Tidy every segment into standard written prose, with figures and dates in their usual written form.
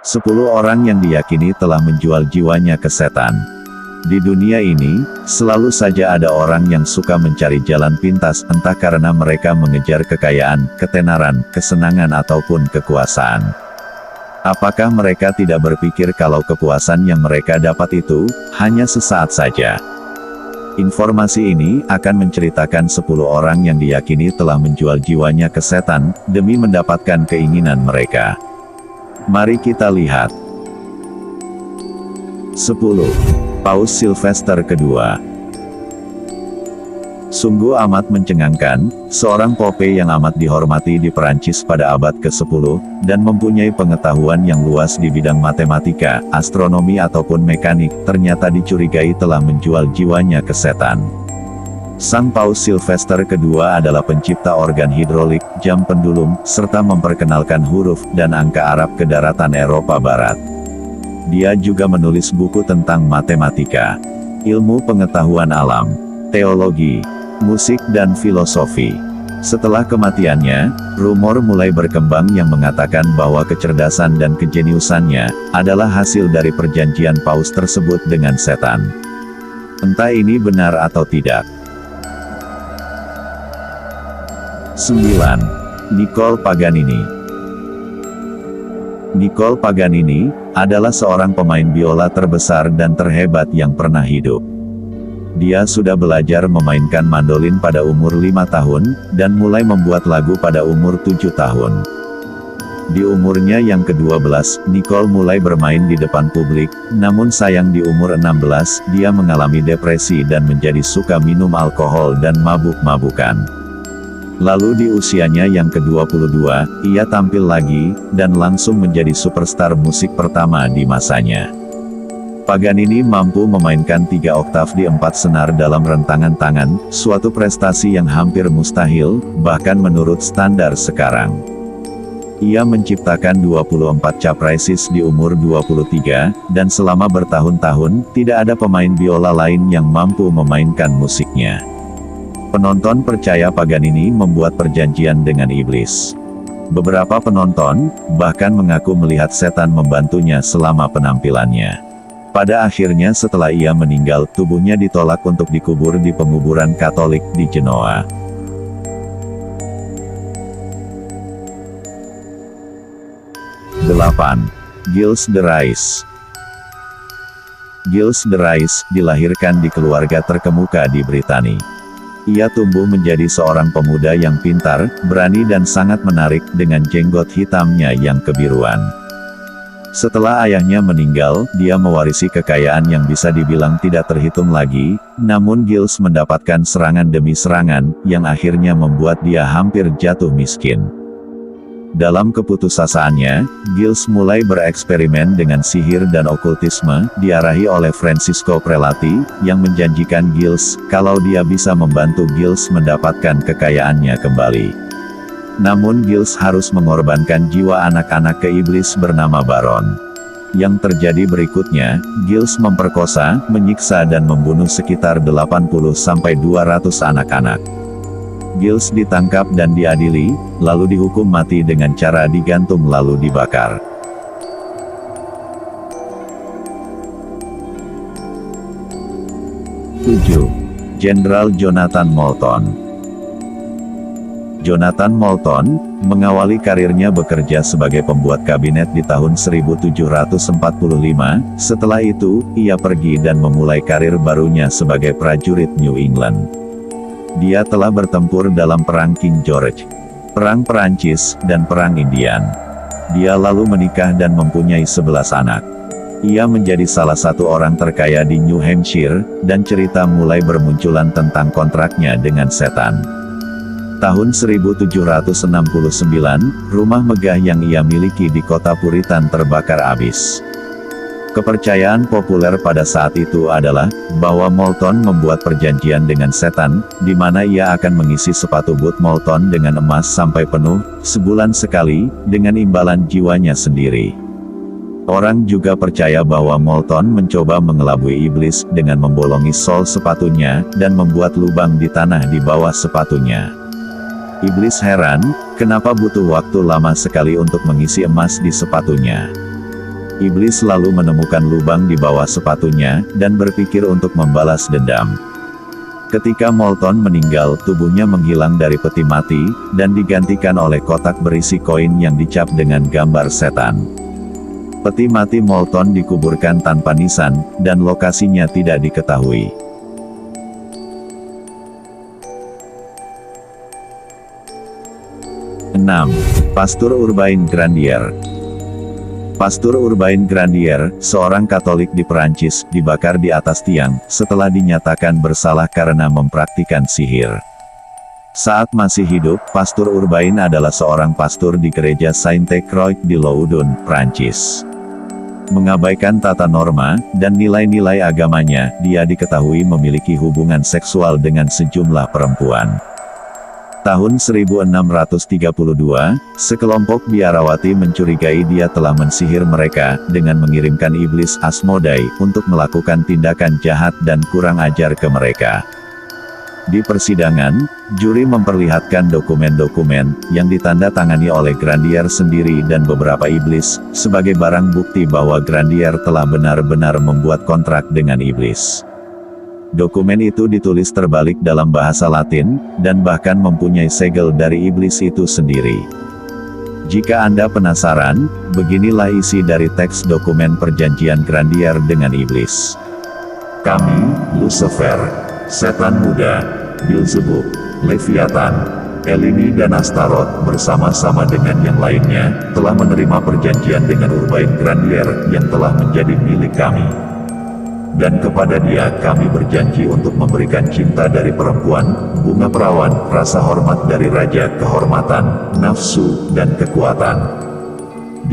10 orang yang diyakini telah menjual jiwanya ke setan. Di dunia ini, selalu saja ada orang yang suka mencari jalan pintas, entah karena mereka mengejar kekayaan, ketenaran, kesenangan ataupun kekuasaan. Apakah mereka tidak berpikir kalau kepuasan yang mereka dapat itu hanya sesaat saja? Informasi ini akan menceritakan 10 orang yang diyakini telah menjual jiwanya ke setan demi mendapatkan keinginan mereka. Mari kita lihat. 10. Paus Sylvester II. Sungguh amat mencengangkan, seorang pope yang amat dihormati di Perancis pada abad ke-10, dan mempunyai pengetahuan yang luas di bidang matematika, astronomi ataupun mekanik, ternyata dicurigai telah menjual jiwanya ke setan. Sang Paus Sylvester II adalah pencipta organ hidrolik, jam pendulum, serta memperkenalkan huruf dan angka Arab ke daratan Eropa Barat. Dia juga menulis buku tentang matematika, ilmu pengetahuan alam, teologi, musik dan filosofi. Setelah kematiannya, rumor mulai berkembang yang mengatakan bahwa kecerdasan dan kejeniusannya adalah hasil dari perjanjian Paus tersebut dengan setan. Entah ini benar atau tidak. 9. Niccolò Paganini. Niccolò Paganini adalah seorang pemain biola terbesar dan terhebat yang pernah hidup. Dia sudah belajar memainkan mandolin pada umur 5 tahun, dan mulai membuat lagu pada umur 7 tahun. Di umurnya yang ke-12, Niccolò mulai bermain di depan publik, namun sayang di umur 16, dia mengalami depresi dan menjadi suka minum alkohol dan mabuk-mabukan. Lalu di usianya yang ke-22, ia tampil lagi, dan langsung menjadi superstar musik pertama di masanya. Paganini mampu memainkan 3 oktav di 4 senar dalam rentangan tangan, suatu prestasi yang hampir mustahil, bahkan menurut standar sekarang. Ia menciptakan 24 caprices di umur 23, dan selama bertahun-tahun, tidak ada pemain biola lain yang mampu memainkan musiknya. Penonton percaya Paganini membuat perjanjian dengan iblis. Beberapa penonton bahkan mengaku melihat setan membantunya selama penampilannya. Pada akhirnya setelah ia meninggal, tubuhnya ditolak untuk dikubur di penguburan Katolik di Genoa. Delapan. Gilles de Rais. Gilles de Rais dilahirkan di keluarga terkemuka di Britania. Ia tumbuh menjadi seorang pemuda yang pintar, berani dan sangat menarik dengan jenggot hitamnya yang kebiruan. Setelah ayahnya meninggal, dia mewarisi kekayaan yang bisa dibilang tidak terhitung lagi, namun Gilles mendapatkan serangan demi serangan, yang akhirnya membuat dia hampir jatuh miskin. Dalam keputusasaannya, Gilles mulai bereksperimen dengan sihir dan okultisme, diarahi oleh Francisco Prelati, yang menjanjikan Gilles, kalau dia bisa membantu Gilles mendapatkan kekayaannya kembali. Namun Gilles harus mengorbankan jiwa anak-anak ke iblis bernama Baron. Yang terjadi berikutnya, Gilles memperkosa, menyiksa dan membunuh sekitar 80-200 anak-anak. Gilles ditangkap dan diadili, lalu dihukum mati dengan cara digantung lalu dibakar. Tujuh. Jenderal Jonathan Moulton. Jonathan Moulton mengawali karirnya bekerja sebagai pembuat kabinet di tahun 1745, setelah itu, ia pergi dan memulai karir barunya sebagai prajurit New England. Dia telah bertempur dalam Perang King George, Perang Perancis, dan Perang Indian. Dia lalu menikah dan mempunyai 11 anak. Ia menjadi salah satu orang terkaya di New Hampshire, dan cerita mulai bermunculan tentang kontraknya dengan setan. Tahun 1769, rumah megah yang ia miliki di kota Puritan terbakar habis. Kepercayaan populer pada saat itu adalah, bahwa Moulton membuat perjanjian dengan setan, di mana ia akan mengisi sepatu boot Moulton dengan emas sampai penuh, sebulan sekali, dengan imbalan jiwanya sendiri. Orang juga percaya bahwa Moulton mencoba mengelabui iblis, dengan membolongi sol sepatunya, dan membuat lubang di tanah di bawah sepatunya. Iblis heran, kenapa butuh waktu lama sekali untuk mengisi emas di sepatunya. Iblis lalu menemukan lubang di bawah sepatunya, dan berpikir untuk membalas dendam. Ketika Molton meninggal, tubuhnya menghilang dari peti mati, dan digantikan oleh kotak berisi koin yang dicap dengan gambar setan. Peti mati Molton dikuburkan tanpa nisan, dan lokasinya tidak diketahui. Pastor Urbain Grandier. Pastor Urbain Grandier, seorang Katolik di Perancis, dibakar di atas tiang, setelah dinyatakan bersalah karena mempraktikkan sihir. Saat masih hidup, Pastor Urbain adalah seorang pastor di gereja Sainte-Croix di Loudun, Prancis. Mengabaikan tata norma, dan nilai-nilai agamanya, dia diketahui memiliki hubungan seksual dengan sejumlah perempuan. Tahun 1632, sekelompok biarawati mencurigai dia telah mensihir mereka, dengan mengirimkan iblis Asmodai, untuk melakukan tindakan jahat dan kurang ajar ke mereka. Di persidangan, juri memperlihatkan dokumen-dokumen, yang ditandatangani oleh Grandier sendiri dan beberapa iblis, sebagai barang bukti bahwa Grandier telah benar-benar membuat kontrak dengan iblis. Dokumen itu ditulis terbalik dalam bahasa Latin, dan bahkan mempunyai segel dari iblis itu sendiri. Jika Anda penasaran, beginilah isi dari teks dokumen perjanjian Grandier dengan iblis. Kami, Lucifer, setan muda, Beelzebub, Leviathan, Elini dan Astaroth bersama-sama dengan yang lainnya, telah menerima perjanjian dengan Urbain Grandier yang telah menjadi milik kami. Dan kepada dia kami berjanji untuk memberikan cinta dari perempuan, bunga perawan, rasa hormat dari raja, kehormatan, nafsu, dan kekuatan.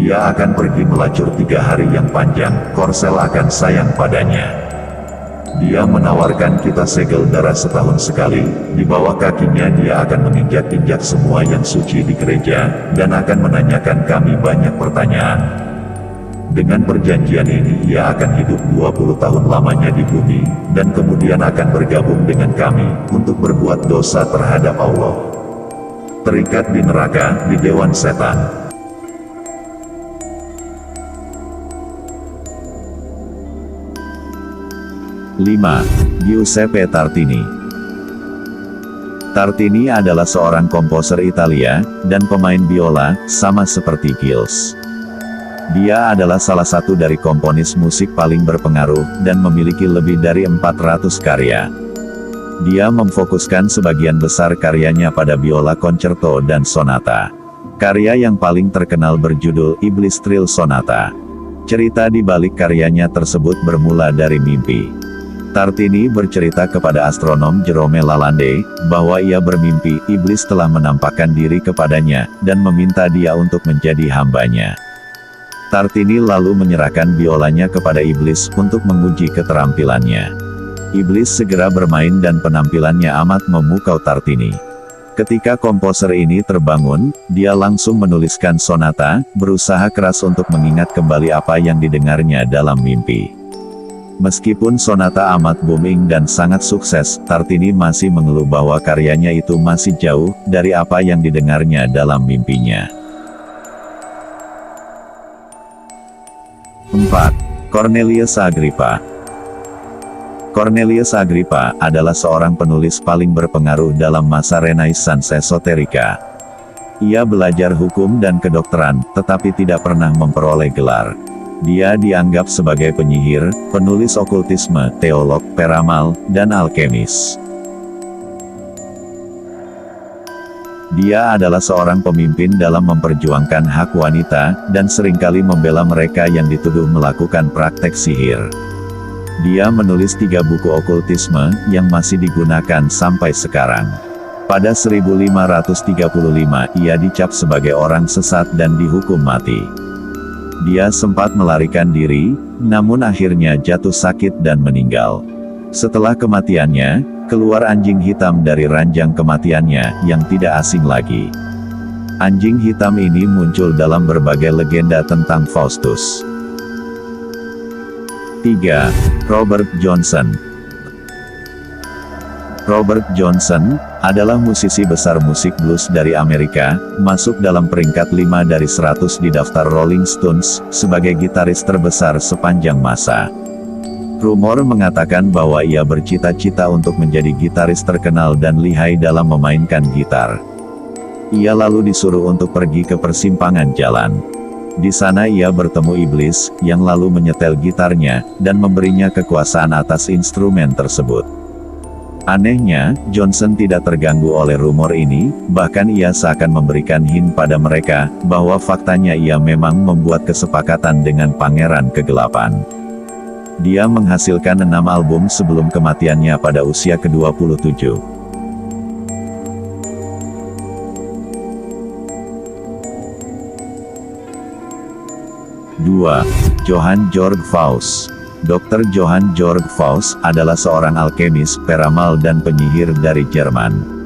Dia akan pergi melacur 3 hari yang panjang, Korsel akan sayang padanya. Dia menawarkan kita segel darah setahun sekali, di bawah kakinya dia akan menginjak-injak semua yang suci di gereja, dan akan menanyakan kami banyak pertanyaan. Dengan perjanjian ini ia akan hidup 20 tahun lamanya di bumi, dan kemudian akan bergabung dengan kami, untuk berbuat dosa terhadap Allah. Terikat di neraka, di Dewan Setan. Giuseppe Tartini. Tartini adalah seorang komposer Italia, dan pemain biola, sama seperti Gilles. Dia adalah salah satu dari komponis musik paling berpengaruh, dan memiliki lebih dari 400 karya. Dia memfokuskan sebagian besar karyanya pada biola concerto dan sonata. Karya yang paling terkenal berjudul Iblis Trill Sonata. Cerita di balik karyanya tersebut bermula dari mimpi. Tartini bercerita kepada astronom Jerome Lalande, bahwa ia bermimpi iblis telah menampakkan diri kepadanya, dan meminta dia untuk menjadi hambanya. Tartini lalu menyerahkan biolanya kepada iblis untuk menguji keterampilannya. Iblis segera bermain dan penampilannya amat memukau Tartini. Ketika komposer ini terbangun, dia langsung menuliskan sonata, berusaha keras untuk mengingat kembali apa yang didengarnya dalam mimpi. Meskipun sonata amat booming dan sangat sukses, Tartini masih mengeluh bahwa karyanya itu masih jauh dari apa yang didengarnya dalam mimpinya. 4. Cornelius Agrippa. Cornelius Agrippa adalah seorang penulis paling berpengaruh dalam masa Renaissance esoterika. Ia belajar hukum dan kedokteran, tetapi tidak pernah memperoleh gelar. Dia dianggap sebagai penyihir, penulis okultisme, teolog, peramal, dan alkemis. Dia adalah seorang pemimpin dalam memperjuangkan hak wanita, dan seringkali membela mereka yang dituduh melakukan praktek sihir. Dia menulis 3 buku okultisme, yang masih digunakan sampai sekarang. Pada 1535 ia dicap sebagai orang sesat dan dihukum mati. Dia sempat melarikan diri, namun akhirnya jatuh sakit dan meninggal. Setelah kematiannya, keluar anjing hitam dari ranjang kematiannya, yang tidak asing lagi. Anjing hitam ini muncul dalam berbagai legenda tentang Faustus. 3. Robert Johnson. Robert Johnson, adalah musisi besar musik blues dari Amerika, masuk dalam peringkat 5 dari 100 di daftar Rolling Stones, sebagai gitaris terbesar sepanjang masa. Rumor mengatakan bahwa ia bercita-cita untuk menjadi gitaris terkenal dan lihai dalam memainkan gitar. Ia lalu disuruh untuk pergi ke persimpangan jalan. Di sana ia bertemu iblis, yang lalu menyetel gitarnya, dan memberinya kekuasaan atas instrumen tersebut. Anehnya, Johnson tidak terganggu oleh rumor ini, bahkan ia seakan memberikan hint pada mereka, bahwa faktanya ia memang membuat kesepakatan dengan Pangeran Kegelapan. Dia menghasilkan 6 album sebelum kematiannya pada usia ke-27. 2. Johann Georg Faust. Dr. Johann Georg Faust adalah seorang alkemis, peramal dan penyihir dari Jerman.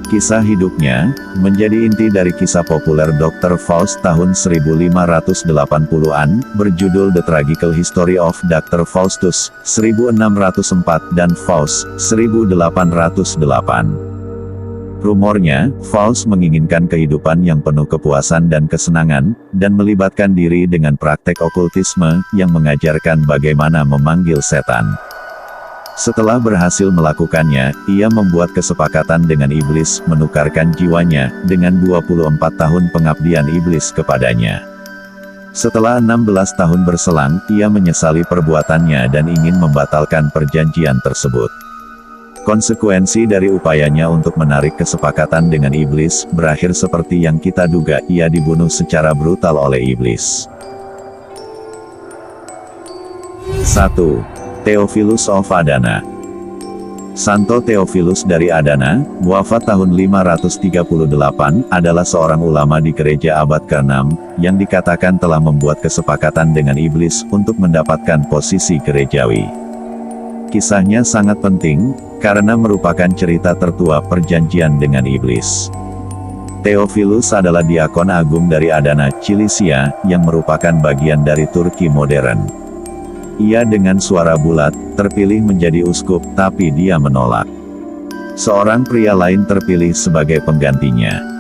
Kisah hidupnya menjadi inti dari kisah populer Dr. Faust tahun 1580-an, berjudul The Tragical History of Dr. Faustus, 1604 dan Faust, 1808. Rumornya, Faust menginginkan kehidupan yang penuh kepuasan dan kesenangan, dan melibatkan diri dengan praktek okultisme, yang mengajarkan bagaimana memanggil setan. Setelah berhasil melakukannya, ia membuat kesepakatan dengan iblis, menukarkan jiwanya, dengan 24 tahun pengabdian iblis kepadanya. Setelah 16 tahun berselang, ia menyesali perbuatannya dan ingin membatalkan perjanjian tersebut. Konsekuensi dari upayanya untuk menarik kesepakatan dengan iblis, berakhir seperti yang kita duga, ia dibunuh secara brutal oleh iblis. 1. Theophilus of Adana. Santo Theophilus dari Adana, wafat tahun 538, adalah seorang ulama di gereja abad ke-6, yang dikatakan telah membuat kesepakatan dengan iblis untuk mendapatkan posisi gerejawi. Kisahnya sangat penting, karena merupakan cerita tertua perjanjian dengan iblis. Theophilus adalah diakon agung dari Adana, Cilisia, yang merupakan bagian dari Turki modern. Ia dengan suara bulat, terpilih menjadi uskup, tapi dia menolak. Seorang pria lain terpilih sebagai penggantinya.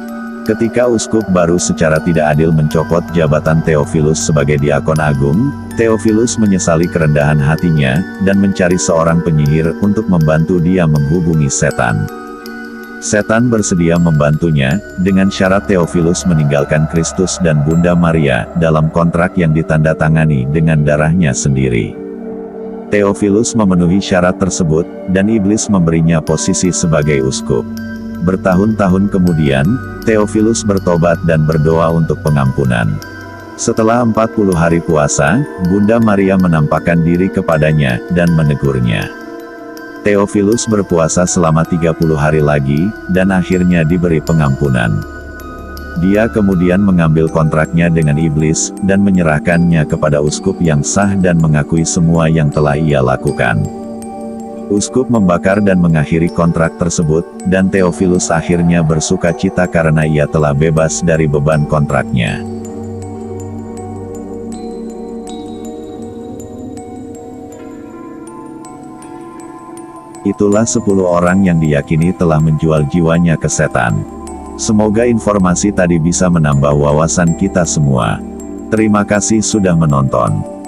Ketika uskup baru secara tidak adil mencopot jabatan Theophilus sebagai diakon agung, Theophilus menyesali kerendahan hatinya, dan mencari seorang penyihir untuk membantu dia menghubungi setan. Setan bersedia membantunya, dengan syarat Theophilus meninggalkan Kristus dan Bunda Maria, dalam kontrak yang ditandatangani dengan darahnya sendiri. Theophilus memenuhi syarat tersebut, dan iblis memberinya posisi sebagai uskup. Bertahun-tahun kemudian, Theophilus bertobat dan berdoa untuk pengampunan. Setelah 40 hari puasa, Bunda Maria menampakkan diri kepadanya, dan menegurnya. Theophilus berpuasa selama 30 hari lagi, dan akhirnya diberi pengampunan. Dia kemudian mengambil kontraknya dengan iblis, dan menyerahkannya kepada uskup yang sah dan mengakui semua yang telah ia lakukan. Uskup membakar dan mengakhiri kontrak tersebut, dan Theophilus akhirnya bersuka cita karena ia telah bebas dari beban kontraknya. Itulah 10 orang yang diyakini telah menjual jiwanya ke setan. Semoga informasi tadi bisa menambah wawasan kita semua. Terima kasih sudah menonton.